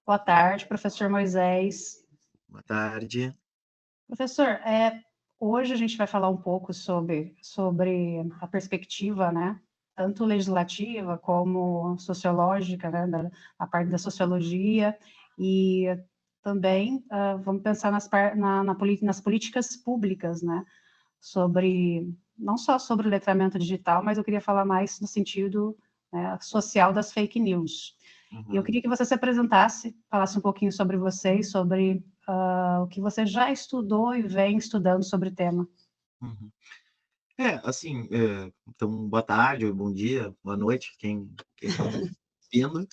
Boa tarde, professor Moisés. Boa tarde. Professor, hoje a gente vai falar um pouco sobre a perspectiva, né, tanto legislativa como sociológica, né, a parte da sociologia, e também vamos pensar nas políticas públicas, né, não só sobre o letramento digital, mas eu queria falar mais no sentido, né, social das fake news. E eu queria que você se apresentasse, falasse um pouquinho sobre você e sobre o que você já estudou e vem estudando sobre o tema. Uhum. Assim, então boa tarde, bom dia, boa noite, quem está nos ouvindo.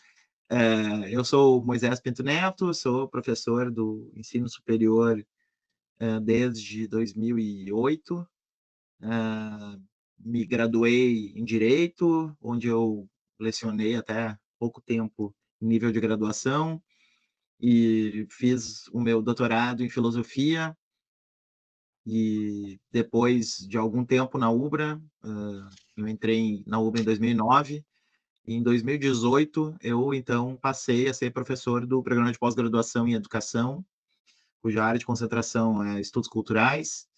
Eu sou Moisés Pinto Neto, sou professor do ensino superior, desde 2008. Me graduei em Direito, onde eu lecionei até pouco tempo em nível de graduação, e fiz o meu doutorado em Filosofia. E depois de algum tempo na UBRA, eu entrei na UBRA em 2009, e em 2018 eu então passei a ser professor do programa de pós-graduação em educação, cuja área de concentração é estudos culturais,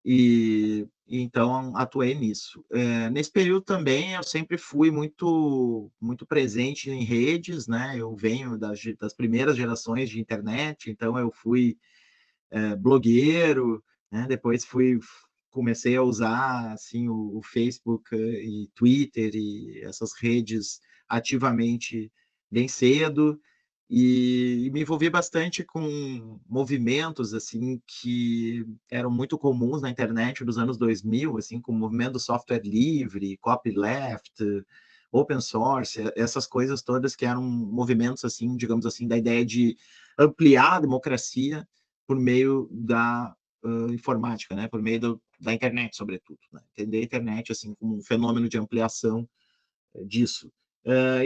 e então atuei nisso. Nesse período também eu sempre fui muito presente em redes, né? Eu venho das primeiras gerações de internet, então eu fui blogueiro, né? Depois comecei a usar assim o Facebook e Twitter e essas redes ativamente bem cedo, e me envolvi bastante com movimentos assim que eram muito comuns na internet dos anos 2000, assim, como o movimento do software livre, copyleft, open source, essas coisas todas que eram movimentos assim, digamos assim, da ideia de ampliar a democracia por meio da informática, né? Por meio da internet, sobretudo. Né? Entender a internet assim como um fenômeno de ampliação disso.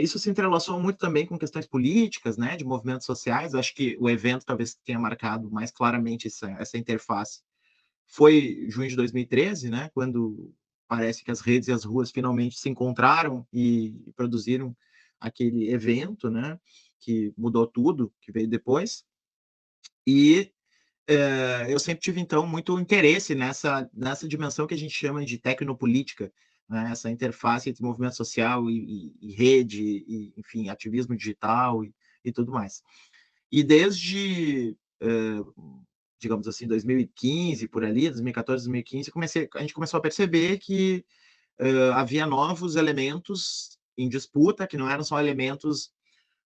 Isso se entrelaçou muito também com questões políticas, né? De movimentos sociais. Acho que o evento talvez tenha marcado mais claramente essa interface. Foi junho de 2013, né? Quando parece que as redes e as ruas finalmente se encontraram e produziram aquele evento, né? Que mudou tudo, que veio depois. E eu sempre tive, então, muito interesse nessa dimensão que a gente chama de tecnopolítica, né? Essa interface entre movimento social e rede, e, enfim, ativismo digital e tudo mais. E desde, digamos assim, 2015, por ali, 2014, 2015, a gente começou a perceber que havia novos elementos em disputa, que não eram só elementos,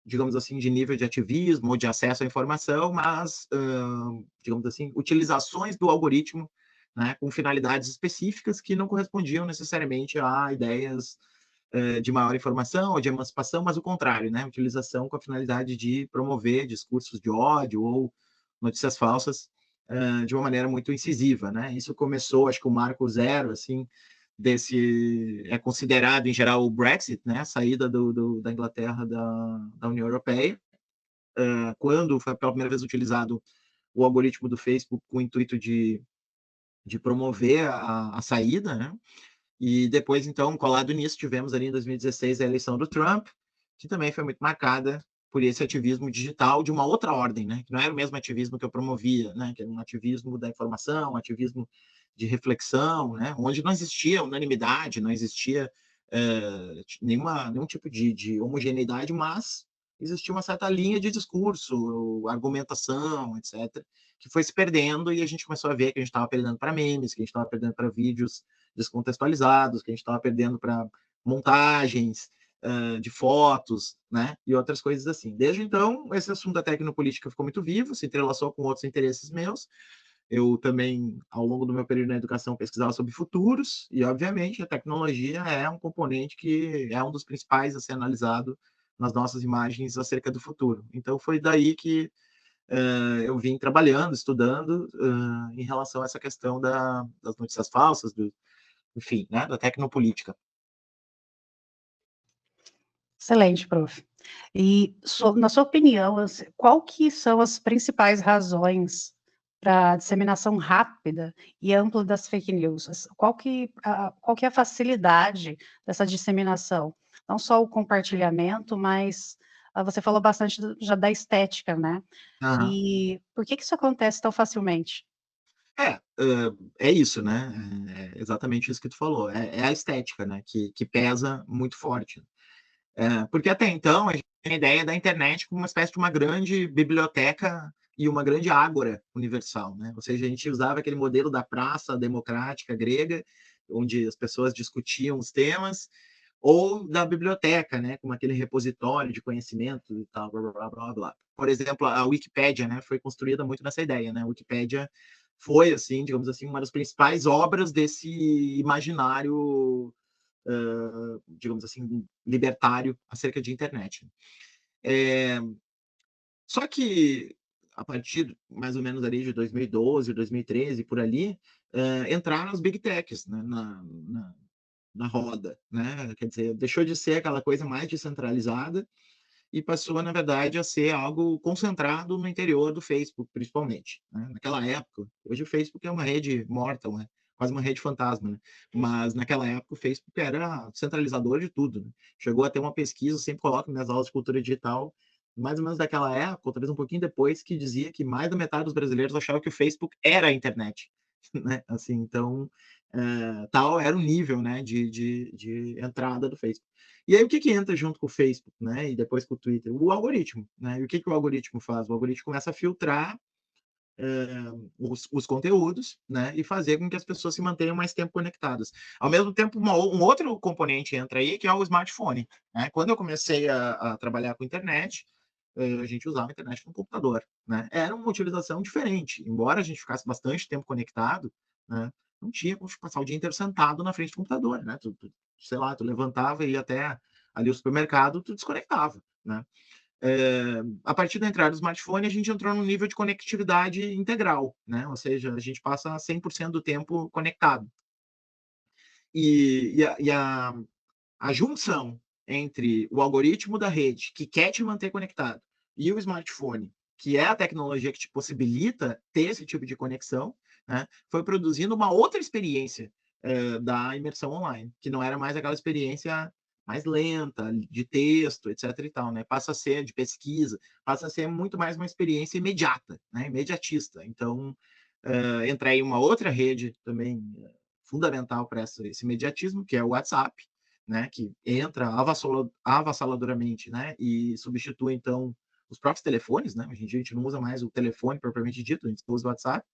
digamos assim, de nível de ativismo ou de acesso à informação, mas, digamos assim, utilizações do algoritmo, né, com finalidades específicas que não correspondiam necessariamente a ideias de maior informação ou de emancipação, mas o contrário, né, utilização com a finalidade de promover discursos de ódio ou notícias falsas de uma maneira muito incisiva, né? Isso começou, acho que o marco zero, assim, é considerado em geral o Brexit, né, a saída da Inglaterra da União Europeia, quando foi pela primeira vez utilizado o algoritmo do Facebook com o intuito de promover a saída, né? E depois, então, colado nisso, tivemos ali em 2016 a eleição do Trump, que também foi muito marcada por esse ativismo digital de uma outra ordem, né? Que não era o mesmo ativismo que eu promovia, né? Que era um ativismo da informação, um ativismo de reflexão, né? Onde não existia unanimidade, não existia nenhum tipo de homogeneidade, mas existia uma certa linha de discurso, argumentação, etc., que foi se perdendo, e a gente começou a ver que a gente estava perdendo para memes, que a gente estava perdendo para vídeos descontextualizados, que a gente estava perdendo para montagens de fotos, né, e outras coisas assim. Desde então, esse assunto da tecnopolítica ficou muito vivo, se entrelaçou com outros interesses meus. Eu também, ao longo do meu período na educação, pesquisava sobre futuros, e, obviamente, a tecnologia é um componente que é um dos principais a ser analisado nas nossas imagens acerca do futuro. Então, foi daí que eu vim trabalhando, estudando em relação a essa questão das notícias falsas, enfim, né, da tecnopolítica. Excelente, prof. E, na sua opinião, qual que são as principais razões para a disseminação rápida e ampla das fake news? Qual que é a facilidade dessa disseminação? Não só o compartilhamento, mas você falou bastante já da estética, né? Aham. E por que isso acontece tão facilmente? É isso, né, é exatamente isso que tu falou, é a estética, né, que pesa muito forte. Porque até então a gente tem a ideia da internet como uma espécie de uma grande biblioteca e uma grande ágora universal, né, ou seja, a gente usava aquele modelo da praça democrática grega, onde as pessoas discutiam os temas, ou da biblioteca, né, como aquele repositório de conhecimento e tal, blá, blá, blá, blá, blá. Por exemplo, a Wikipédia, né, foi construída muito nessa ideia, né, a Wikipédia foi, assim, digamos assim, uma das principais obras desse imaginário, digamos assim, libertário acerca de internet. É, só que a partir mais ou menos ali de 2012, 2013, por ali, entraram as big techs, né, na roda, né? Quer dizer, deixou de ser aquela coisa mais descentralizada e passou, na verdade, a ser algo concentrado no interior do Facebook, principalmente, né? Naquela época, hoje o Facebook é uma rede morta, quase uma rede fantasma, né? Mas naquela época o Facebook era centralizador de tudo, né? Chegou a ter uma pesquisa, eu sempre coloco nas aulas de cultura digital, mais ou menos daquela época, ou talvez um pouquinho depois, que dizia que mais da metade dos brasileiros achava que o Facebook era a internet, né? Assim, então, tal era o nível, né, de entrada do Facebook. E aí o que que entra junto com o Facebook, né, e depois com o Twitter? O algoritmo, né, e o que que o algoritmo faz? O algoritmo começa a filtrar, os conteúdos, né, e fazer com que as pessoas se mantenham mais tempo conectadas. Ao mesmo tempo, um outro componente entra aí, que é o smartphone, né. Quando eu comecei a trabalhar com internet, a gente usava a internet no computador, né. Era uma utilização diferente, embora a gente ficasse bastante tempo conectado, né, não tinha como passar o dia inteiro sentado na frente do computador, né. Sei lá, tu levantava e ia até ali o supermercado, tu desconectava, né. A partir da entrada do smartphone, a gente entrou num nível de conectividade integral, né? Ou seja, a gente passa 100% do tempo conectado. A junção entre o algoritmo da rede, que quer te manter conectado, e o smartphone, que é a tecnologia que te possibilita ter esse tipo de conexão, né, foi produzindo uma outra experiência da imersão online, que não era mais aquela experiência mais lenta, de texto, etc. e tal, né? Passa a ser de pesquisa, passa a ser muito mais uma experiência imediata, né? Imediatista. Então, entra aí uma outra rede também fundamental para esse imediatismo, que é o WhatsApp, né, que entra avassaladoramente, né, e substitui então os próprios telefones, né? Hoje em dia a gente não usa mais o telefone propriamente dito, a gente usa o WhatsApp,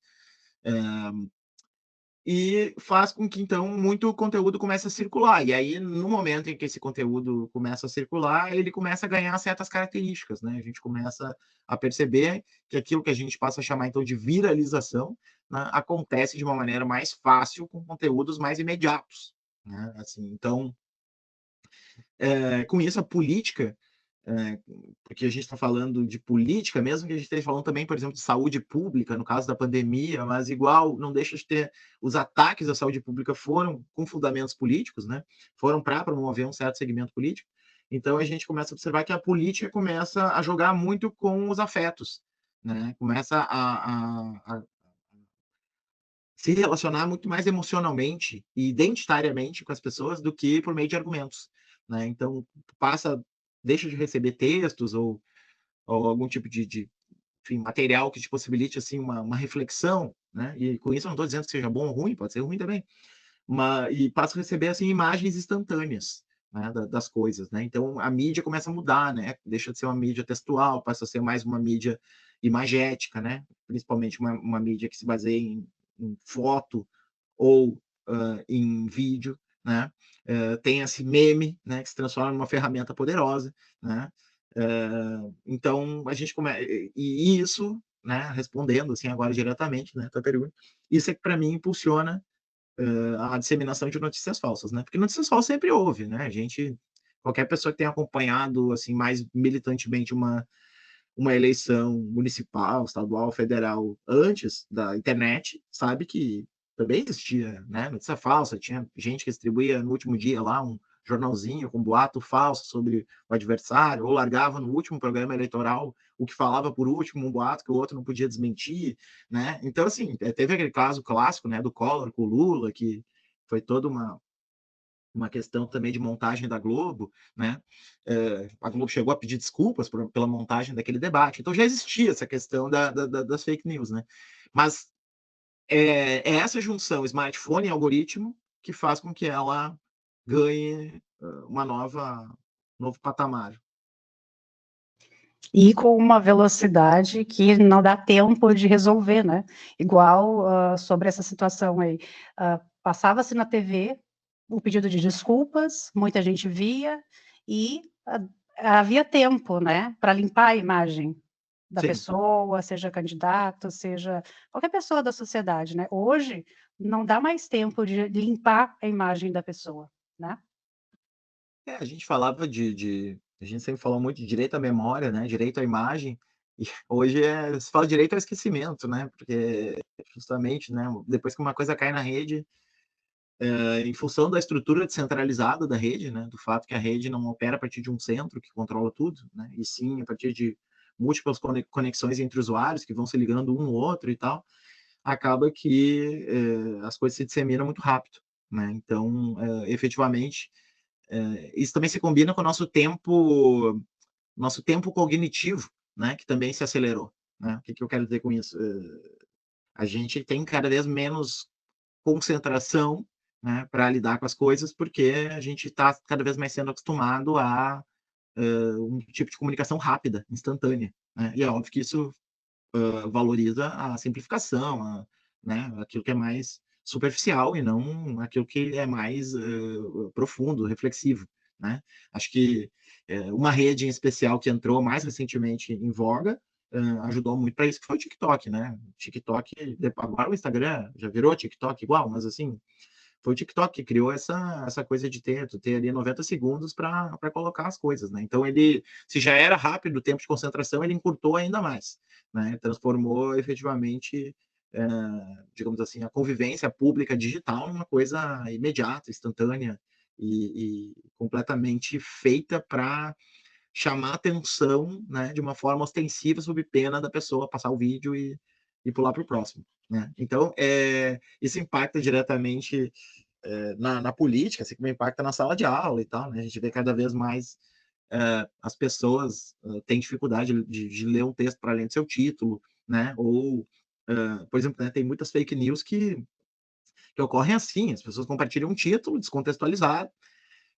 e faz com que então muito conteúdo comece a circular. E aí, no momento em que esse conteúdo começa a circular, ele começa a ganhar certas características, né? A gente começa a perceber que aquilo que a gente passa a chamar então de viralização, né, acontece de uma maneira mais fácil com conteúdos mais imediatos, né? Assim, então, com isso a política, é, porque a gente está falando de política, mesmo que a gente esteja falando também, por exemplo, de saúde pública, no caso da pandemia, mas igual não deixa de ter os ataques à saúde pública foram com fundamentos políticos, né? Foram para promover um certo segmento político. Então a gente começa a observar que a política começa a jogar muito com os afetos, né? Começa a se relacionar muito mais emocionalmente e identitariamente com as pessoas do que por meio de argumentos, né? Então passa, deixa de receber textos ou algum tipo de enfim, material que te possibilite assim uma reflexão, né? E com isso eu não estou dizendo que seja bom ou ruim, pode ser ruim também, mas e passa a receber assim imagens instantâneas, né, das coisas, né? Então a mídia começa a mudar, né? Deixa de ser uma mídia textual, passa a ser mais uma mídia imagética, né? Principalmente uma mídia que se baseia em foto ou em vídeo, né? Tem esse meme, né, que se transforma numa ferramenta poderosa, né? Então a gente começa e isso, né, respondendo assim agora diretamente, né, tua pergunta, isso é que para mim impulsiona a disseminação de notícias falsas, né? Porque notícias falsas sempre houve, né? A gente, qualquer pessoa que tenha acompanhado assim mais militantemente uma eleição municipal, estadual, federal antes da internet, sabe que também existia, né, notícia falsa, tinha gente que distribuía no último dia lá um jornalzinho com boato falso sobre o adversário, ou largava no último programa eleitoral o que falava por último, um boato que o outro não podia desmentir, né? Então, assim, teve aquele caso clássico, né, do Collor com o Lula, que foi toda uma questão também de montagem da Globo, né, a Globo chegou a pedir desculpas pela montagem daquele debate, então já existia essa questão das fake news, né. Mas é essa junção smartphone e algoritmo que faz com que ela ganhe, uma novo patamar. E com uma velocidade que não dá tempo de resolver, né. Igual, sobre essa situação aí, passava-se na TV o pedido de desculpas, muita gente via e havia tempo, né, para limpar a imagem da Sim. pessoa, seja candidato, seja qualquer pessoa da sociedade, né. Hoje, não dá mais tempo de limpar a imagem da pessoa, né. A gente falava a gente sempre falou muito de direito à memória, né, direito à imagem, e hoje se fala direito ao esquecimento, né, porque justamente, né, depois que uma coisa cai na rede, em função da estrutura descentralizada da rede, né, do fato que a rede não opera a partir de um centro que controla tudo, né, e sim a partir de múltiplas conexões entre usuários que vão se ligando um no outro e tal, acaba que, as coisas se disseminam muito rápido, né. Então, efetivamente, isso também se combina com o nosso tempo cognitivo, né, que também se acelerou, né. O que que eu quero dizer com isso? A gente tem cada vez menos concentração, né, para lidar com as coisas, porque a gente está cada vez mais sendo acostumado a, um tipo de comunicação rápida, instantânea, né. E é óbvio que isso, valoriza a simplificação, né, aquilo que é mais superficial e não aquilo que é mais, profundo, reflexivo, né. Acho que, uma rede em especial que entrou mais recentemente em voga, ajudou muito para isso, que foi o TikTok, né. TikTok, agora o Instagram já virou TikTok igual, mas assim, foi o TikTok que criou essa coisa de ter ali 90 segundos para colocar as coisas, né. Então ele, se já era rápido o tempo de concentração, ele encurtou ainda mais, né, transformou efetivamente, digamos assim, a convivência pública digital numa coisa imediata, instantânea e completamente feita para chamar atenção, né, de uma forma ostensiva sob pena da pessoa passar o vídeo e pular para o próximo, né. Então, isso impacta diretamente, na política, assim como impacta na sala de aula e tal, né. A gente vê cada vez mais, as pessoas, têm dificuldade de ler um texto para além do seu título, né, ou, por exemplo, né, tem muitas fake news que ocorrem assim, as pessoas compartilham um título descontextualizado,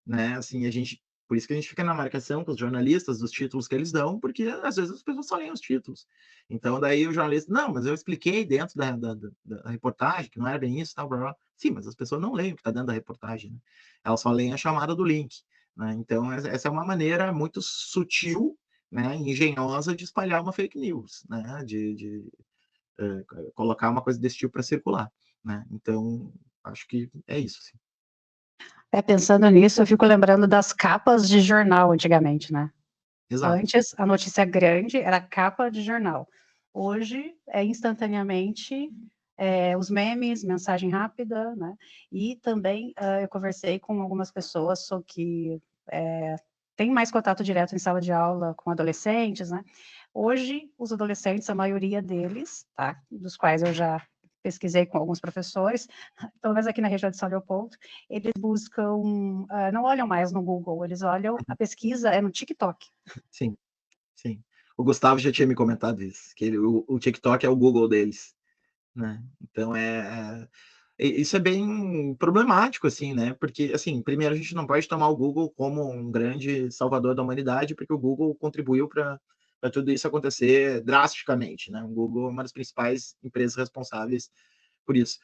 né, assim, a gente, por isso que a gente fica na marcação com os jornalistas dos títulos que eles dão, porque às vezes as pessoas só leem os títulos. Então daí o jornalista: "Não, mas eu expliquei dentro da reportagem que não era bem isso, tal, blá-blá-blá". Sim, mas as pessoas não leem o que está dentro da reportagem, né. Elas só leem a chamada do link, né. Então essa é uma maneira muito sutil, né, e engenhosa de espalhar uma fake news, né, colocar uma coisa desse tipo para circular, né. Então, acho que é isso, sim. Pensando nisso, eu fico lembrando das capas de jornal antigamente, né. Exato. Antes, a notícia grande era capa de jornal. Hoje, é instantaneamente, os memes, mensagem rápida, né, e também, eu conversei com algumas pessoas que, têm mais contato direto em sala de aula com adolescentes, né. Hoje, os adolescentes, a maioria deles, tá, dos quais eu já pesquisei com alguns professores, pelo menos aqui na região de São Leopoldo, eles buscam, não olham mais no Google, eles olham a pesquisa é no TikTok. Sim. Sim. O Gustavo já tinha me comentado isso, que o TikTok é o Google deles, né. Então isso é bem problemático, assim, né, porque, assim, primeiro a gente não pode tomar o Google como um grande salvador da humanidade, porque o Google contribuiu para tudo isso acontecer drasticamente, né. O Google é uma das principais empresas responsáveis por isso.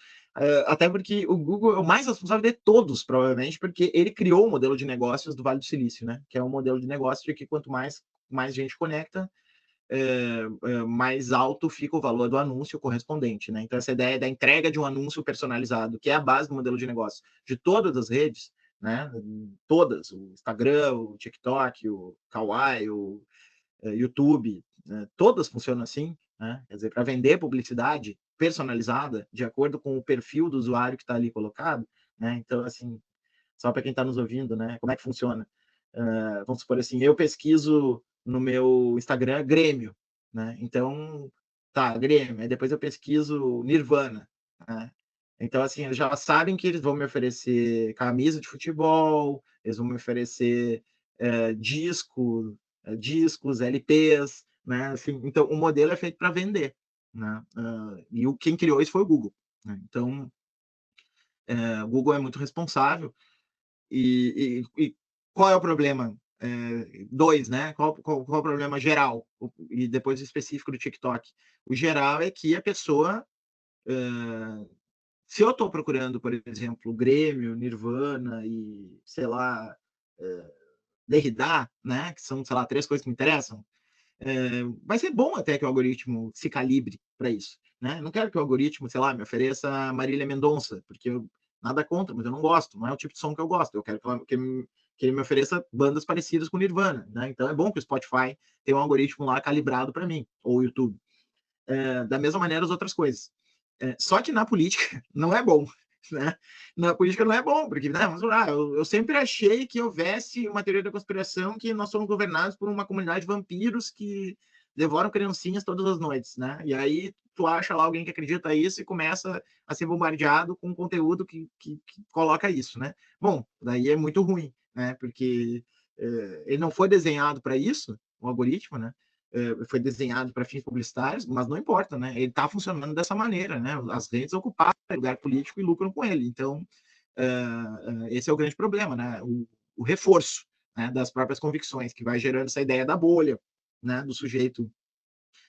Até porque o Google é o mais responsável de todos, provavelmente, porque ele criou o modelo de negócios do Vale do Silício, né, que é um modelo de negócio de que quanto mais gente conecta, mais alto fica o valor do anúncio correspondente, né. Então essa ideia da entrega de um anúncio personalizado, que é a base do modelo de negócio de todas as redes, né, todas, o Instagram, o TikTok, o Kawaii, o YouTube, né, todas funcionam assim, né, quer dizer, para vender publicidade personalizada, de acordo com o perfil do usuário que está ali colocado, né, então, assim, só para quem está nos ouvindo, né, como é que funciona? Vamos supor assim, eu pesquiso no meu Instagram Grêmio, né, então, tá, Grêmio, aí depois eu pesquiso Nirvana, né, Então, assim, eles já sabem que eles vão me oferecer camisa de futebol, eles vão me oferecer, discos, LPs, né, assim, então o modelo é feito para vender, né, e quem criou isso foi o Google, né, então, o Google é muito responsável e qual é o problema? 2, né, qual é o problema geral? E depois o específico do TikTok. O geral é que a pessoa, se eu estou procurando, por exemplo, Grêmio, Nirvana e, sei lá, eh, Derrida, né, que são, sei lá, 3 coisas que me interessam, vai ser bom até que o algoritmo se calibre para isso, né. Não quero que o algoritmo, sei lá, me ofereça Marília Mendonça, porque eu nada contra, mas eu não gosto, não é o tipo de som que eu gosto. Eu quero que ele me ofereça bandas parecidas com Nirvana, né. Então é bom que o Spotify tenha um algoritmo lá calibrado para mim, ou o YouTube. Da mesma maneira as outras coisas. Só que na política não é bom, né? Na política não é bom, porque, né, vamos lá, eu sempre achei que houvesse uma teoria da conspiração que nós somos governados por uma comunidade de vampiros que devoram criancinhas todas as noites, né? E aí tu acha lá alguém que acredita isso e começa a ser bombardeado com conteúdo que coloca isso, né? Bom, daí é muito ruim, né? Porque ele não foi desenhado para isso, o algoritmo, né? Foi desenhado para fins publicitários, mas não importa, né? Ele está funcionando dessa maneira, né? As redes ocuparam lugar político e lucram com ele. Então, esse é o grande problema, né? O reforço, né, das próprias convicções, que vai gerando essa ideia da bolha, né, do sujeito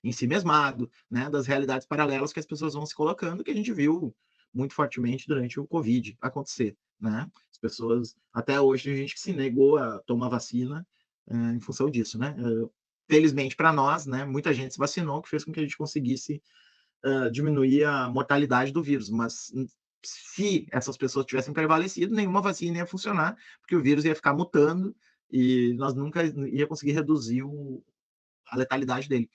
em si mesmado, né, das realidades paralelas que as pessoas vão se colocando, que a gente viu muito fortemente durante o Covid acontecer, né? As pessoas, até hoje, tem gente que se negou a tomar vacina em função disso, né? Felizmente para nós, né, muita gente se vacinou, que fez com que a gente conseguisse diminuir a mortalidade do vírus, mas se essas pessoas tivessem prevalecido, nenhuma vacina ia funcionar, porque o vírus ia ficar mutando e nós nunca ia conseguir reduzir a letalidade dele.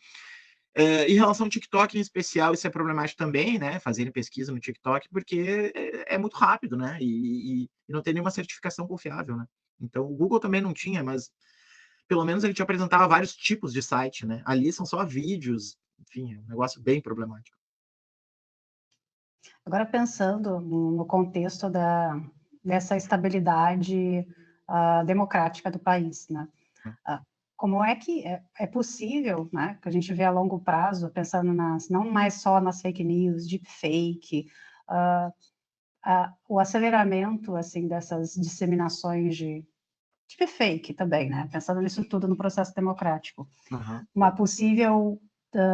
Em relação ao TikTok em especial, isso é problemático também, né? Fazerem pesquisa no TikTok, porque é muito rápido, né? E não tem nenhuma certificação confiável, né? Então, o Google também não tinha, mas pelo menos ele te apresentava vários tipos de site, né? Ali são só vídeos, enfim, é um negócio bem problemático. Agora pensando no contexto dessa estabilidade, democrática do país, né. Né? Ah, como é que é possível, né, que a gente vê a longo prazo, pensando não mais só nas fake news, deepfake, hã, o aceleramento, assim, dessas disseminações de deepfake também, né, pensando nisso tudo no processo democrático. Aham. Uma possível,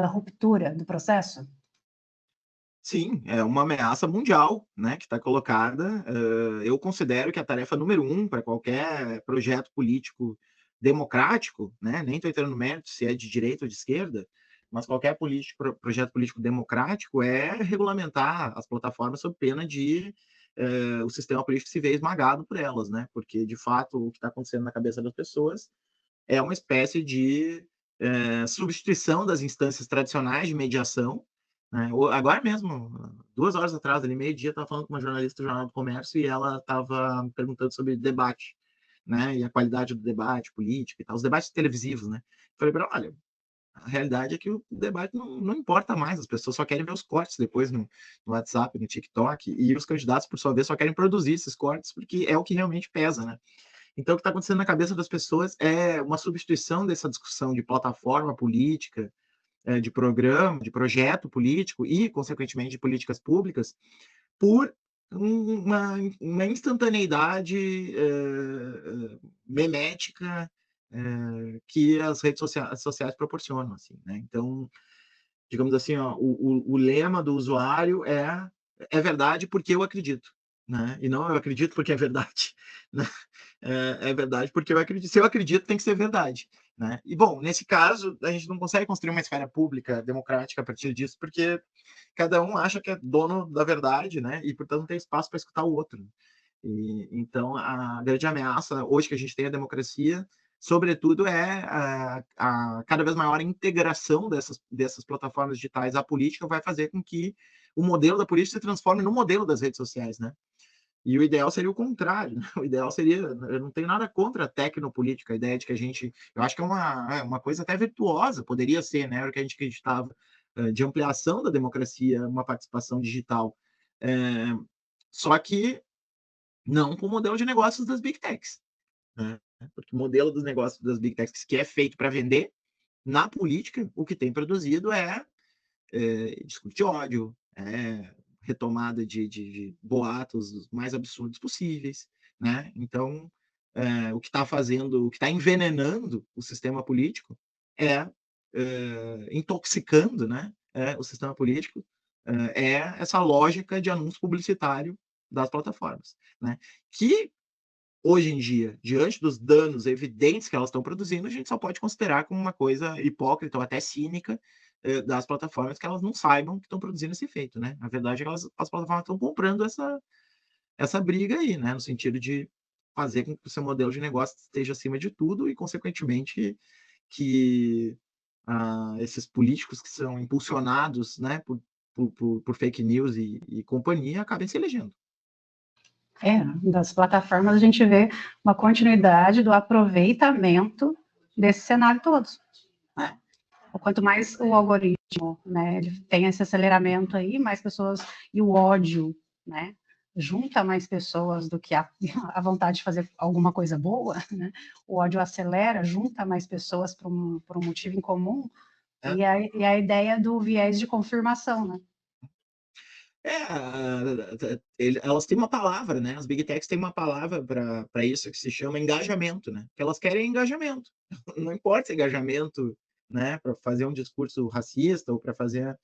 ruptura do processo? Sim, é uma ameaça mundial, né, que está colocada. Eu considero que a tarefa número um para qualquer projeto político democrático, né, nem estou entrando no mérito se é de direita ou de esquerda, mas qualquer projeto político democrático é regulamentar as plataformas sob pena de o sistema político se ver esmagado por elas, né? Porque, de fato, o que está acontecendo na cabeça das pessoas é uma espécie de substituição das instâncias tradicionais de mediação, né? Agora mesmo, 2 horas atrás, ali, meio-dia, estava falando com uma jornalista do Jornal do Comércio e ela estava me perguntando sobre debate, né? E a qualidade do debate político e tal, os debates televisivos, né? Falei para ela, olha, a realidade é que o debate não importa mais, as pessoas só querem ver os cortes depois no WhatsApp, no TikTok, e os candidatos, por sua vez, só querem produzir esses cortes porque é o que realmente pesa, né? Então, o que está acontecendo na cabeça das pessoas é uma substituição dessa discussão de plataforma política, de programa, de projeto político e, consequentemente, de políticas públicas, por uma instantaneidade memética que as redes sociais proporcionam. Assim, né? Então, digamos assim, ó, o lema do usuário é verdade porque eu acredito, né? E não eu acredito porque é verdade, né? É verdade porque eu acredito. Se eu acredito, tem que ser verdade, né? E bom, nesse caso, a gente não consegue construir uma esfera pública democrática a partir disso, porque cada um acha que é dono da verdade, né? E portanto não tem espaço para escutar o outro. E, então, a grande ameaça hoje que a gente tem à democracia, sobretudo, é a cada vez maior integração dessas plataformas digitais à política, vai fazer com que o modelo da política se transforme no modelo das redes sociais, né? E o ideal seria o contrário, né? O ideal seria, eu não tenho nada contra a tecnopolítica, a ideia de que a gente, eu acho que é uma coisa até virtuosa, poderia ser, né? Era o que a gente acreditava, de ampliação da democracia, uma participação digital. Só que não com o modelo de negócios das Big Techs, né? Porque o modelo dos negócios das Big Techs, que é feito para vender, na política, o que tem produzido é discurso de ódio, retomada de boatos mais absurdos possíveis, né? Então, o que está fazendo, o que está envenenando o sistema político é intoxicando, né? O sistema político é essa lógica de anúncio publicitário das plataformas, né? Que hoje em dia, diante dos danos evidentes que elas estão produzindo, a gente só pode considerar como uma coisa hipócrita ou até cínica das plataformas, que elas não saibam que estão produzindo esse efeito, né? A verdade é que as plataformas estão comprando essa briga aí, né? No sentido de fazer com que o seu modelo de negócio esteja acima de tudo e, consequentemente, que esses políticos que são impulsionados, né, por fake news e companhia acabem se elegendo. Das plataformas a gente vê uma continuidade do aproveitamento desse cenário todo. Quanto mais o algoritmo, né, ele tem esse aceleramento aí, mais pessoas, e o ódio, né, junta mais pessoas do que a vontade de fazer alguma coisa boa, né? O ódio acelera, junta mais pessoas por um motivo em comum, e a ideia do viés de confirmação, né? Elas têm uma palavra, né? As Big Techs têm uma palavra para isso que se chama engajamento, né? Que elas querem engajamento. Não importa se é engajamento, né, para fazer um discurso racista ou para fazer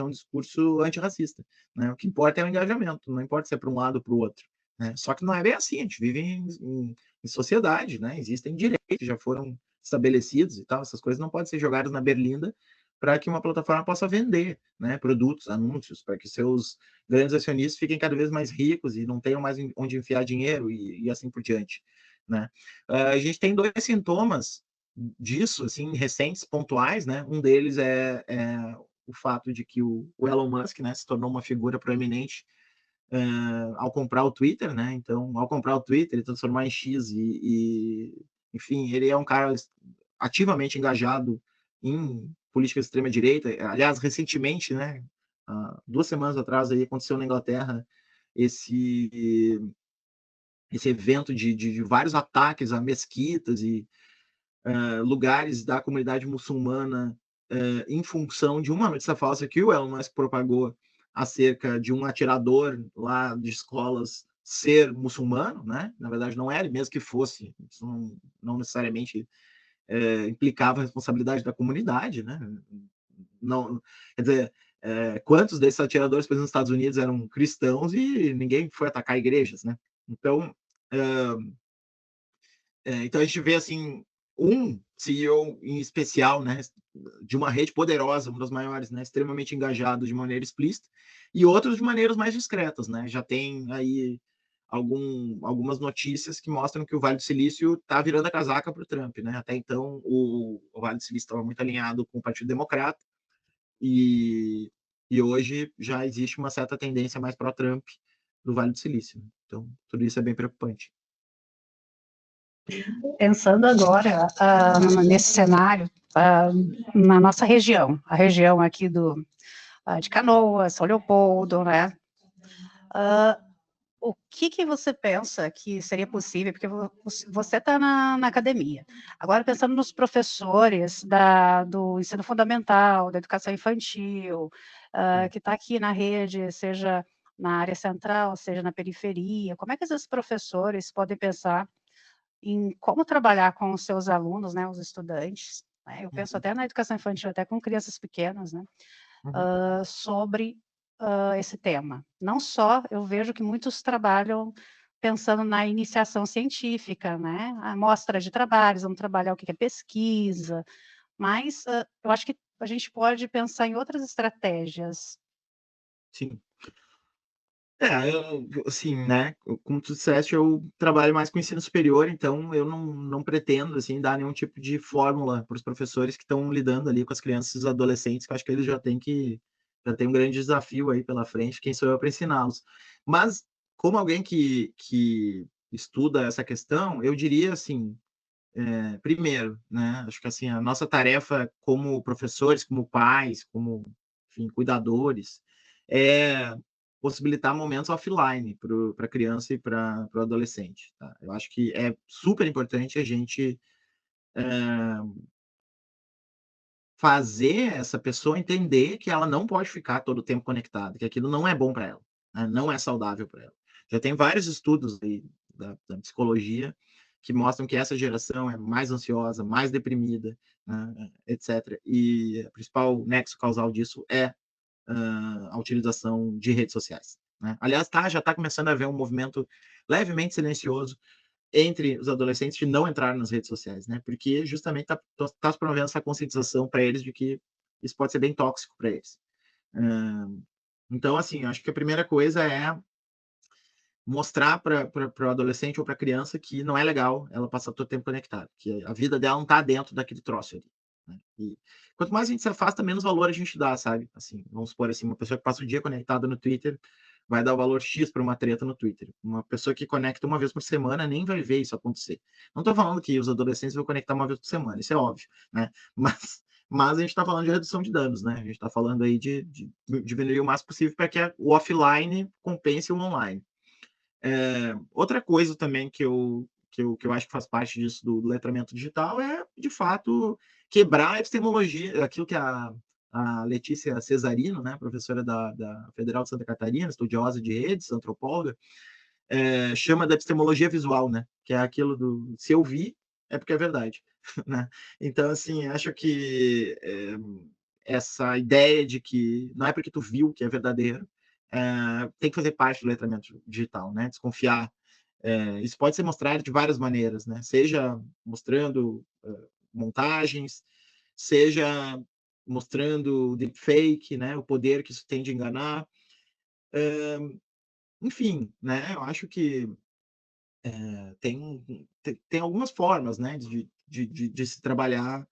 um discurso antirracista, né? O que importa é o engajamento, não importa se é para um lado ou para o outro, né? Só que não é bem assim, a gente vive em sociedade, né? Existem direitos que já foram estabelecidos e tal, essas coisas não podem ser jogadas na berlinda para que uma plataforma possa vender, né, produtos, anúncios, para que seus grandes acionistas fiquem cada vez mais ricos e não tenham mais onde enfiar dinheiro e assim por diante, né? A gente tem dois sintomas disso, assim, recentes, pontuais, né? Um deles é o fato de que o Elon Musk, né, se tornou uma figura proeminente ao comprar o Twitter, né? Então, ao comprar o Twitter e transformar em X enfim, ele é um cara ativamente engajado em política de extrema direita. Aliás, recentemente, né, 2 semanas atrás, aí aconteceu na Inglaterra esse evento de vários ataques a mesquitas e lugares da comunidade muçulmana em função de uma notícia falsa que o Elon Musk propagou acerca de um atirador lá de escolas ser muçulmano, né? Na verdade, não era, mesmo que fosse, isso não necessariamente implicava a responsabilidade da comunidade, né? Não, quer dizer, quantos desses atiradores, por exemplo, nos Estados Unidos eram cristãos e ninguém foi atacar igrejas, né? Então, então a gente vê assim um CEO em especial, né, de uma rede poderosa, uma das maiores, né, extremamente engajado de maneira explícita, e outros de maneiras mais discretas, né? Já tem aí algumas notícias que mostram que o Vale do Silício está virando a casaca para o Trump, né? Até então o Vale do Silício estava muito alinhado com o Partido Democrata e hoje já existe uma certa tendência mais pró-Trump do Vale do Silício. Então tudo isso é bem preocupante. Pensando agora nesse cenário, na nossa região, a região aqui de Canoas, São Leopoldo, né? O que você pensa que seria possível? Porque você está na academia. Agora, pensando nos professores do ensino fundamental, da educação infantil, que está aqui na rede, seja na área central, seja na periferia, como é que esses professores podem pensar em como trabalhar com os seus alunos, né, os estudantes, né? Eu penso até na educação infantil, até com crianças pequenas, né, sobre esse tema. Não só, eu vejo que muitos trabalham pensando na iniciação científica, né, amostra de trabalhos, vamos trabalhar o que é pesquisa, mas eu acho que a gente pode pensar em outras estratégias. Sim. Assim, né, como tu disseste, eu trabalho mais com ensino superior, então eu não pretendo, assim, dar nenhum tipo de fórmula para os professores que estão lidando ali com as crianças e adolescentes, que eu acho que eles já têm um grande desafio aí pela frente, quem sou eu para ensiná-los. Mas, como alguém que estuda essa questão, eu diria assim, primeiro, né, acho que assim, a nossa tarefa como professores, como pais, como, enfim, cuidadores, é possibilitar momentos offline para a criança e para o adolescente, tá? Eu acho que é super importante a gente fazer essa pessoa entender que ela não pode ficar todo o tempo conectada, que aquilo não é bom para ela, né, não é saudável para ela. Já tem vários estudos aí da psicologia que mostram que essa geração é mais ansiosa, mais deprimida, né, etc. E o principal nexo causal disso é a utilização de redes sociais, né. Aliás, já está começando a haver um movimento levemente silencioso entre os adolescentes de não entrar nas redes sociais, né? Porque justamente está se promovendo essa conscientização para eles de que isso pode ser bem tóxico para eles. Então, assim, acho que a primeira coisa é mostrar para o adolescente ou para a criança que não é legal ela passar todo o tempo conectada, que a vida dela não está dentro daquele troço ali. Né? E quanto mais a gente se afasta, menos valor a gente dá, sabe? Assim, vamos supor assim, uma pessoa que passa o dia conectada no Twitter vai dar o valor X para uma treta no Twitter. Uma pessoa que conecta uma vez por semana nem vai ver isso acontecer. Não estou falando que os adolescentes vão conectar uma vez por semana, isso é óbvio, né? Mas a gente está falando de redução de danos, né? A gente está falando aí de diminuir o máximo possível para que o offline compense o online. Outra coisa também que eu acho que faz parte disso do letramento digital é, de fato, quebrar a epistemologia, aquilo que a Letícia Cesarino, né, professora da Federal de Santa Catarina, estudiosa de redes, antropóloga, chama da epistemologia visual, né, que é aquilo do se eu vi, é porque é verdade. Né? Então, assim, acho que essa ideia de que não é porque tu viu que é verdadeiro, tem que fazer parte do letramento digital, né? Desconfiar. Isso pode ser mostrado de várias maneiras, né? Seja mostrando montagens, seja mostrando deepfake, né? O poder que isso tem de enganar. Enfim, né? Eu acho que tem algumas formas, né? De se trabalhar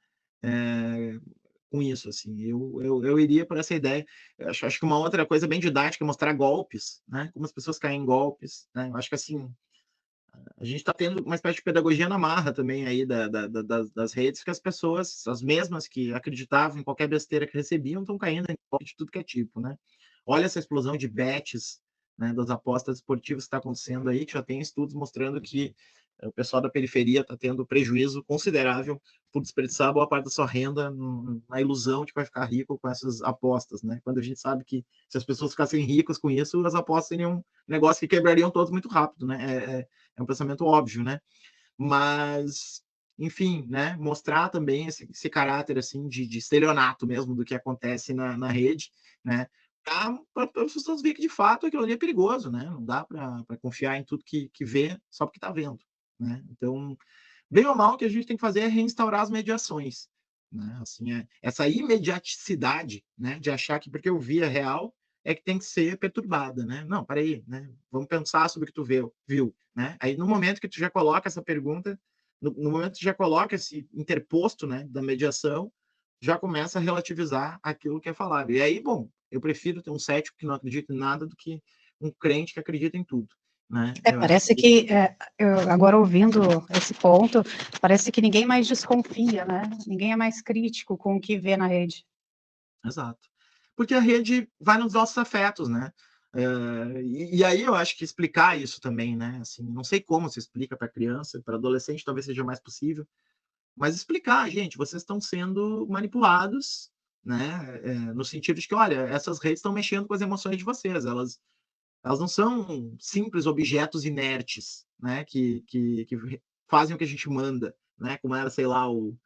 com isso, assim. Eu iria por essa ideia. Eu acho que uma outra coisa bem didática é mostrar golpes, né? Como as pessoas caem em golpes, né? Eu acho que assim a gente está tendo uma espécie de pedagogia na marra também aí das redes, que as pessoas, as mesmas que acreditavam em qualquer besteira que recebiam, estão caindo em golpe de tudo que é tipo, né? Olha essa explosão de bets, né, das apostas esportivas que está acontecendo aí, que já tem estudos mostrando que o pessoal da periferia está tendo prejuízo considerável por desperdiçar boa parte da sua renda na ilusão de que vai ficar rico com essas apostas, né? Quando a gente sabe que se as pessoas ficassem ricas com isso, as apostas seriam um negócio que quebrariam todos muito rápido, né? É um pensamento óbvio, né? Mas, enfim, né? Mostrar também esse caráter assim de estelionato mesmo do que acontece na rede, né? Para as pessoas verem que de fato aquilo ali é perigoso, né? Não dá para confiar em tudo que vê só porque está vendo, né? Então, bem ou mal, o que a gente tem que fazer é reinstaurar as mediações, né? Assim, essa imediaticidade, né? De achar que porque eu vi é real é que tem que ser perturbada, né? Não, peraí, né? Vamos pensar sobre o que tu viu, né? Aí no momento que tu já coloca essa pergunta, no momento que tu já coloca esse interposto, né, da mediação, já começa a relativizar aquilo que é falado. E aí, bom, eu prefiro ter um cético que não acredita em nada do que um crente que acredita em tudo, né? Eu acho Parece que, agora ouvindo esse ponto, parece que ninguém mais desconfia, né? Ninguém é mais crítico com o que vê na rede. Exato. Porque a rede vai nos nossos afetos, né? E aí eu acho que explicar isso também, né? Assim, não sei como se explica para criança, para adolescente talvez seja mais possível, mas explicar, gente, vocês estão sendo manipulados, né? No sentido de que, olha, essas redes estão mexendo com as emoções de vocês, elas não são simples objetos inertes, né? Que fazem o que a gente manda, né? Como era, sei lá, o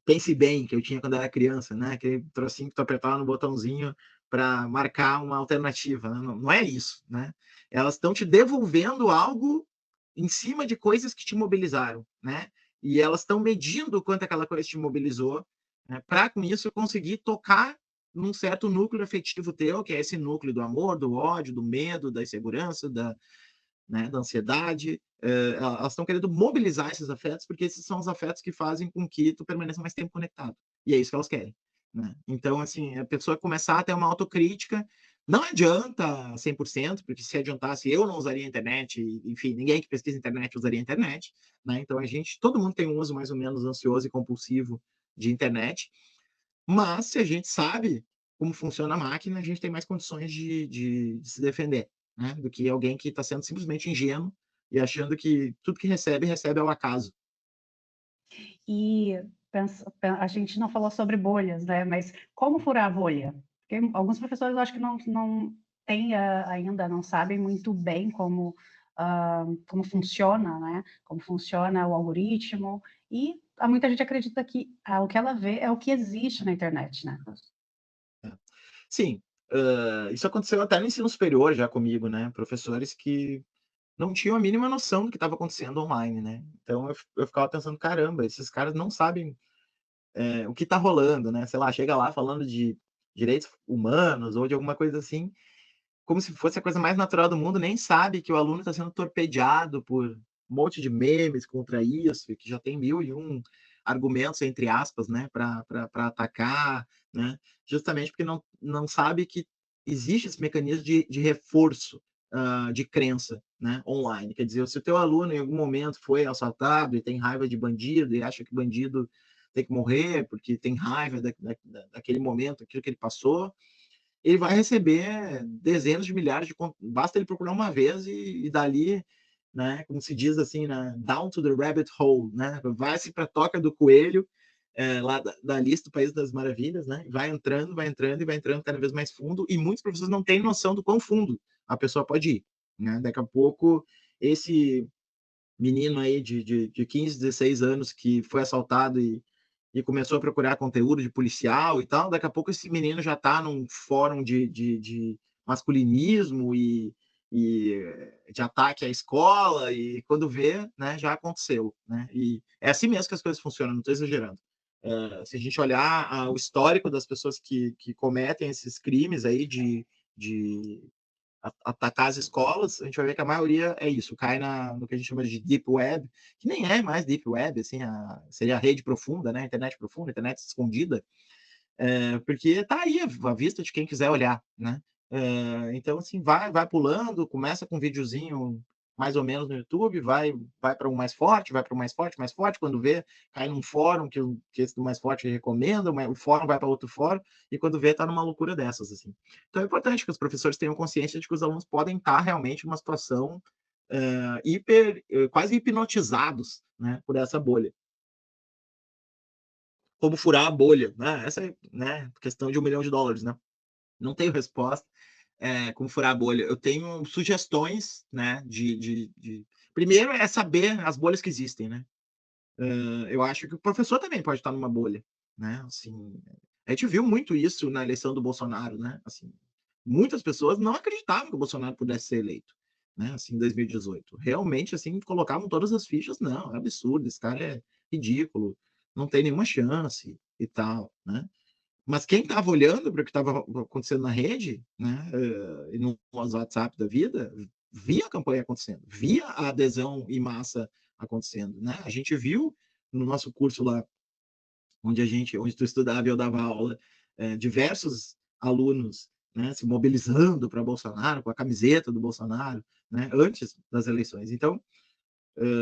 Pense Bem, que eu tinha quando era criança, né? Aquele trocinho que tu apertava no botãozinho para marcar uma alternativa. Né? Não é isso, né? Elas estão te devolvendo algo em cima de coisas que te mobilizaram, né? E elas estão medindo o quanto aquela coisa te mobilizou, né? Para com isso conseguir tocar num certo núcleo afetivo teu, que é esse núcleo do amor, do ódio, do medo, da insegurança, da ansiedade. Elas estão querendo mobilizar esses afetos, porque esses são os afetos que fazem com que tu permaneça mais tempo conectado. E é isso que elas querem. Né? Então, assim, a pessoa começar a ter uma autocrítica, não adianta 100%, porque se adiantasse, eu não usaria a internet, enfim, ninguém que pesquisa internet usaria a internet, né? Então, todo mundo tem um uso mais ou menos ansioso e compulsivo de internet, mas se a gente sabe como funciona a máquina, a gente tem mais condições de se defender, né, do que alguém que está sendo simplesmente ingênuo e achando que tudo que recebe, recebe ao acaso. E a gente não falou sobre bolhas, né, mas como furar a bolha? Porque alguns professores eu acho que não têm ainda, não sabem muito bem como funciona, né, como funciona o algoritmo, e há muita gente acredita que o que ela vê é o que existe na internet, né. É. Sim, isso aconteceu até no ensino superior já comigo, né, professores que não tinham a mínima noção do que estava acontecendo online, né. Então eu ficava pensando: "Caramba, esses caras não sabem, o que está rolando", né, sei lá, chega lá falando de direitos humanos ou de alguma coisa assim, como se fosse a coisa mais natural do mundo, nem sabe que o aluno está sendo torpedeado por um monte de memes contra isso, e que já tem 1001 argumentos, entre aspas, né, para atacar, né, justamente porque não sabe que existe esse mecanismo de reforço, de crença, né, online. Quer dizer, se o teu aluno em algum momento foi assaltado e tem raiva de bandido e acha que bandido tem que morrer porque tem raiva daquele momento, aquilo que ele passou, ele vai receber dezenas de milhares de basta ele procurar uma vez e dali, né, como se diz assim, né, down to the rabbit hole, né, vai-se para a toca do coelho, lá da lista do País das Maravilhas, né, vai entrando, vai entrando e vai entrando cada vez mais fundo, e muitos professores não têm noção do quão fundo a pessoa pode ir, né. Daqui a pouco, esse menino aí de 15, 16 anos que foi assaltado e começou a procurar conteúdo de policial e tal, daqui a pouco esse menino já está num fórum de masculinismo de ataque à escola, e quando vê, né, já aconteceu, né. E é assim mesmo que as coisas funcionam, não estou exagerando. Se a gente olhar o histórico das pessoas que cometem esses crimes aí de atacar as escolas, a gente vai ver que a maioria é isso, cai no que a gente chama de deep web, que nem é mais deep web, assim, seria a rede profunda, né, a internet profunda, a internet escondida, porque tá aí à vista de quem quiser olhar, né. Então, assim, vai pulando, começa com um videozinho mais ou menos no YouTube, vai para um mais forte, vai para o mais forte, mais forte, quando vê, cai num fórum que esse do mais forte recomenda, o fórum vai para outro fórum, e quando vê, tá numa loucura dessas, assim. Então é importante que os professores tenham consciência de que os alunos podem estar realmente numa situação, quase hipnotizados, né, por essa bolha. Como furar a bolha, né, essa é, né, questão de $1.000.000, né. Não tenho resposta, como furar a bolha. Eu tenho sugestões, né, primeiro é saber as bolhas que existem, né. Eu acho que o professor também pode estar numa bolha, né, assim, a gente viu muito isso na eleição do Bolsonaro, né, assim, muitas pessoas não acreditavam que o Bolsonaro pudesse ser eleito, né, assim, em 2018. Realmente, assim, colocavam todas as fichas: "Não, é absurdo, esse cara é ridículo, não tem nenhuma chance", e tal, né. Mas quem estava olhando para o que estava acontecendo na rede, né, e no WhatsApp da vida, via a campanha acontecendo, via a adesão em massa acontecendo, né. A gente viu no nosso curso lá, onde tu estudava e eu dava aula, diversos alunos, né, se mobilizando para Bolsonaro, com a camiseta do Bolsonaro, né, antes das eleições. Então,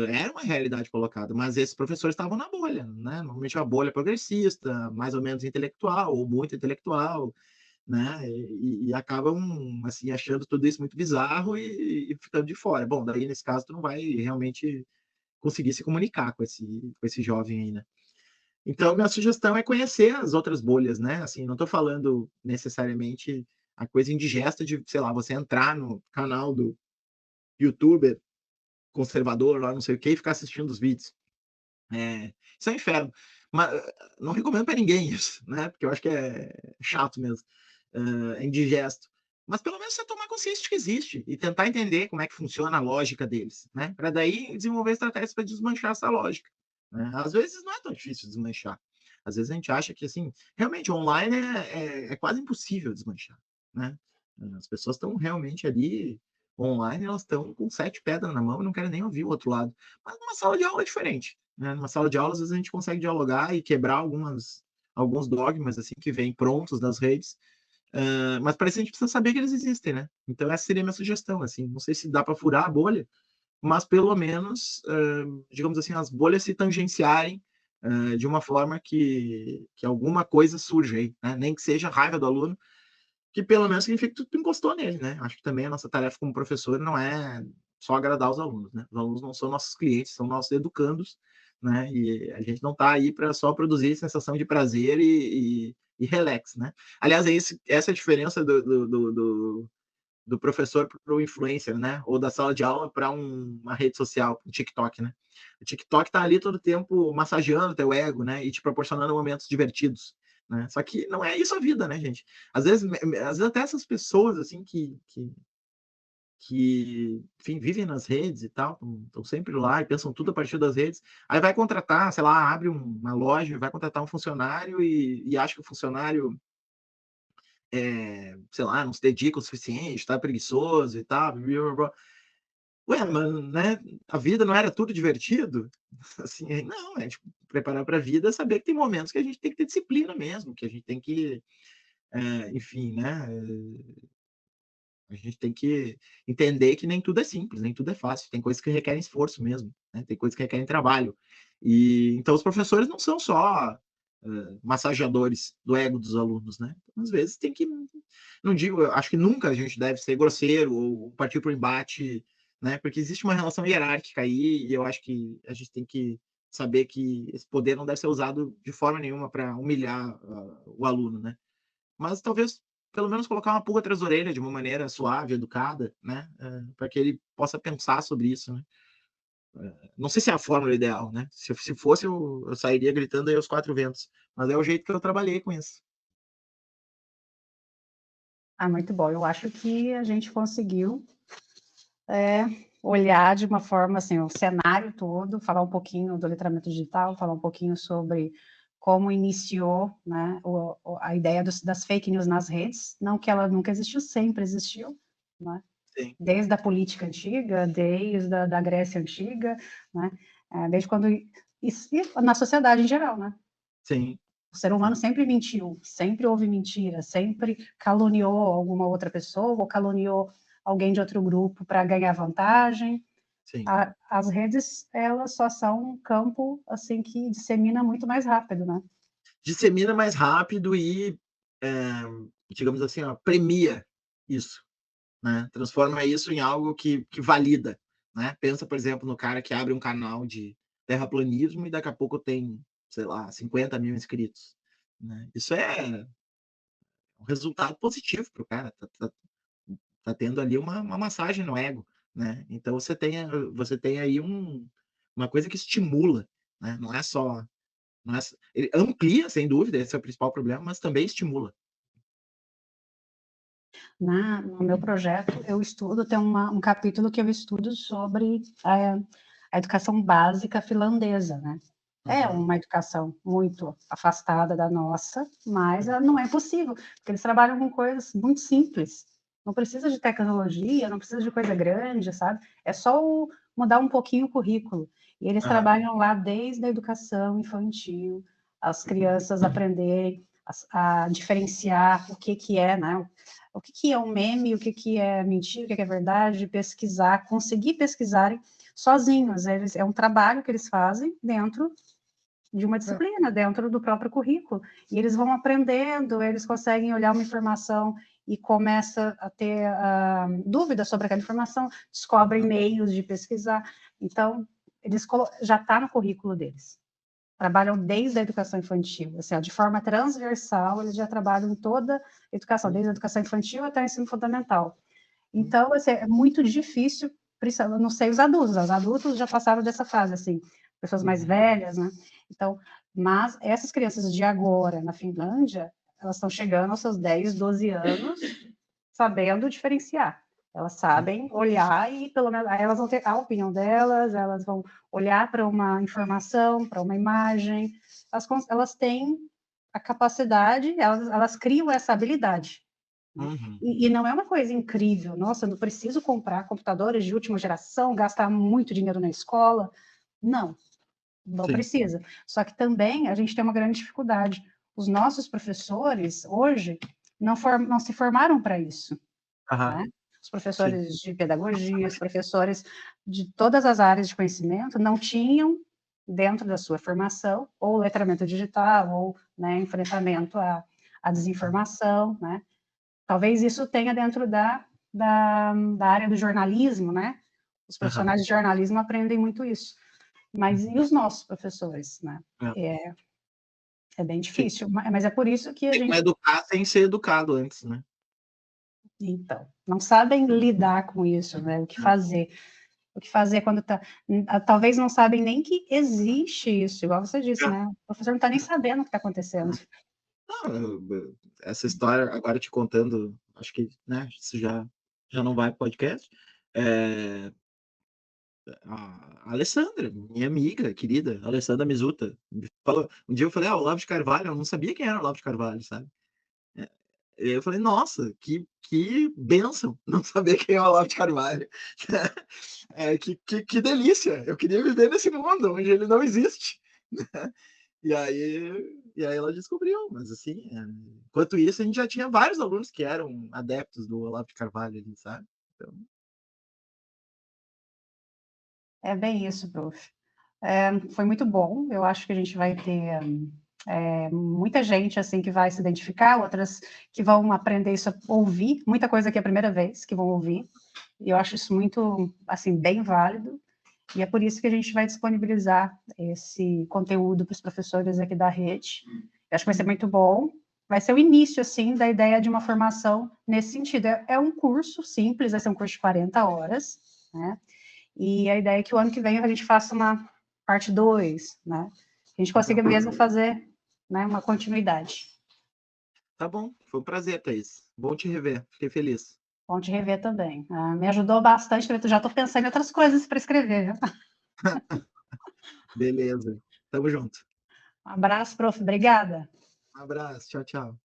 era uma realidade colocada, mas esses professores estavam na bolha, né, normalmente uma bolha progressista, mais ou menos intelectual ou muito intelectual, né, e acabam, assim, achando tudo isso muito bizarro e ficando de fora. Bom, daí nesse caso tu não vai realmente conseguir se comunicar com esse jovem aí, né. Então minha sugestão é conhecer as outras bolhas, né, assim, não estou falando necessariamente a coisa indigesta de, sei lá, você entrar no canal do youtuber conservador lá, não sei o quê, e ficar assistindo os vídeos. Isso é um inferno. Mas não recomendo para ninguém isso, né, porque eu acho que é chato mesmo, é indigesto. Mas pelo menos você tomar consciência de que existe e tentar entender como é que funciona a lógica deles, né, para daí desenvolver estratégias para desmanchar essa lógica, né. Às vezes não é tão difícil desmanchar. Às vezes a gente acha que, assim, realmente online é quase impossível desmanchar, né. As pessoas estão realmente ali online, elas estão com 7 pedras na mão e não querem nem ouvir o outro lado. Mas numa sala de aula é diferente, né, numa sala de aula, às vezes, a gente consegue dialogar e quebrar alguns dogmas, assim, que vêm prontos das redes, mas para isso a gente precisa saber que eles existem, né. Então essa seria a minha sugestão, assim, não sei se dá para furar a bolha, mas pelo menos, digamos assim, as bolhas se tangenciarem, de uma forma que alguma coisa surja aí, né? Nem que seja raiva do aluno, que pelo menos significa que tu encostou nele, né? Acho que também a nossa tarefa como professor não é só agradar os alunos, né? Os alunos não são nossos clientes, são nossos educandos, né? E a gente não está aí para só produzir sensação de prazer e relax, né? Aliás, essa é a diferença do professor para o influencer, né? Ou da sala de aula para uma rede social, um TikTok, né? O TikTok está ali todo o tempo massageando teu ego, né? E te proporcionando momentos divertidos, né? Só que não é isso a vida, né, gente? Às vezes até essas pessoas assim que enfim, vivem nas redes e tal, estão sempre lá e pensam tudo a partir das redes. Aí vai contratar, sei lá, abre uma loja, vai contratar um funcionário e acha que o funcionário sei lá, não se dedica o suficiente, está preguiçoso e tal. Ué, mas né, a vida não era tudo divertido? Assim, não, é tipo, preparar para a vida é saber que tem momentos que a gente tem que ter disciplina mesmo, que a gente tem que, enfim, né? A gente tem que entender que nem tudo é simples, nem tudo é fácil. Tem coisas que requerem esforço mesmo, né? Tem coisas que requerem trabalho. E então os professores não são só massageadores do ego dos alunos, né? Às vezes tem que, não digo, eu acho que nunca a gente deve ser grosseiro ou partir para o embate, né? Porque existe uma relação hierárquica aí e eu acho que a gente tem que saber que esse poder não deve ser usado de forma nenhuma para humilhar o aluno, né? Mas talvez pelo menos colocar uma pulga atrás da orelha de uma maneira suave, educada, né? Para que ele possa pensar sobre isso, né? Não sei se é a fórmula ideal, né? Se fosse, eu sairia gritando aí aos quatro ventos. Mas é o jeito que eu trabalhei com isso. Ah, muito bom. Eu acho que a gente conseguiu olhar de uma forma, assim, o cenário todo, falar um pouquinho do letramento digital, falar um pouquinho sobre como iniciou, né, a ideia das fake news nas redes, não que ela nunca existiu, sempre existiu, né? Sim, Desde a política antiga, desde da Grécia antiga, né? Desde quando e na sociedade em geral, né? sim, O ser humano sim, sempre mentiu, sempre houve mentira, sempre caluniou alguma outra pessoa ou caluniou alguém de outro grupo para ganhar vantagem. sim. As redes, elas só são um campo assim que dissemina muito mais rápido, né? Dissemina mais rápido e, digamos assim, ó, premia isso, né? Transforma isso em algo que valida, né? Pensa, por exemplo, no cara que abre um canal de terraplanismo e daqui a pouco tem, sei lá, 50 mil inscritos, né? Isso é um resultado positivo para o cara, tá tendo ali uma massagem no ego, né? Então você tem aí uma coisa que estimula, né? Não é só, não é, ele amplia, sem dúvida, esse é o principal problema, mas também estimula. No meu projeto, eu estudo, tem um capítulo que eu estudo sobre a educação básica finlandesa, né? É Uhum. uma educação muito afastada da nossa, mas ela não é possível, porque eles trabalham com coisas muito simples. Não precisa de tecnologia, não precisa de coisa grande, sabe? É só mudar um pouquinho o currículo. E eles Aham. trabalham lá desde a educação infantil, as crianças aprenderem a diferenciar o que é, né? O que é um meme, o que é mentira, o que é verdade, pesquisar, conseguir pesquisarem sozinhos. É um trabalho que eles fazem dentro de uma É. disciplina, dentro do próprio currículo. E eles vão aprendendo, eles conseguem olhar uma informação e começa a ter dúvidas sobre aquela informação, descobrem meios de pesquisar. Então, eles já está no currículo deles. Trabalham desde a educação infantil, assim, ó, de forma transversal, eles já trabalham em toda a educação, desde a educação infantil até o ensino fundamental. Então, assim, é muito difícil, não sei os adultos já passaram dessa fase, assim, pessoas mais Uhum. velhas, né? Então, mas essas crianças de agora, na Finlândia, elas estão chegando aos seus 10, 12 anos, sabendo diferenciar. Elas Sim. sabem olhar e, pelo menos, elas vão ter a opinião delas, elas vão olhar para uma informação, para uma imagem, elas têm a capacidade, elas criam essa habilidade. Né? Uhum. E não é uma coisa incrível, nossa, eu não preciso comprar computadores de última geração, gastar muito dinheiro na escola. Não, não Sim. precisa. Só que também a gente tem uma grande dificuldade. Os nossos professores, hoje, não se formaram para isso. Aham. Né? Os Sim. professores de pedagogia, os professores de todas as áreas de conhecimento não tinham dentro da sua formação, ou letramento digital, ou, né, enfrentamento à desinformação, né? Talvez isso tenha dentro da área do jornalismo, né? Os profissionais de jornalismo aprendem muito isso. Mas e os nossos professores, né? É bem difícil, mas é por isso que a Tem gente... como educar sem ser educado antes, né? Então, não sabem lidar com isso, né? O que fazer? O que fazer quando tá... Talvez não sabem nem que existe isso, igual você disse, né? O professor não está nem sabendo o que está acontecendo. Não, essa história, agora te contando, acho que, né, isso já não vai pro podcast. A Alessandra, minha amiga querida, Alessandra Mizuta, me falou, um dia eu falei: "Ah, o Olavo de Carvalho", eu não sabia quem era o Olavo de Carvalho, sabe. E aí eu falei: "Nossa, que bênção não saber quem é o Olavo de Carvalho". Que delícia, eu queria viver nesse mundo onde ele não existe, né. E aí ela descobriu, mas assim, enquanto isso a gente já tinha vários alunos que eram adeptos do Olavo de Carvalho ali, sabe. Então, É bem isso, prof. Foi muito bom, eu acho que a gente vai ter muita gente assim que vai se identificar, outras que vão aprender isso a ouvir, muita coisa que é a primeira vez que vão ouvir, e eu acho isso muito, assim, bem válido, e é por isso que a gente vai disponibilizar esse conteúdo para os professores aqui da rede. Eu acho que vai ser muito bom, vai ser o início, assim, da ideia de uma formação nesse sentido. É um curso simples, vai ser um curso de 40 horas, né? E a ideia é que o ano que vem a gente faça uma parte 2, né? Que a gente consiga mesmo fazer, né, uma continuidade. tá bom, foi um prazer, Thaís. Bom te rever, fiquei feliz. Bom te rever também. Me ajudou bastante, eu já estou pensando em outras coisas para escrever. Beleza, tamo junto. Um abraço, prof. Obrigada. Um abraço, tchau, tchau.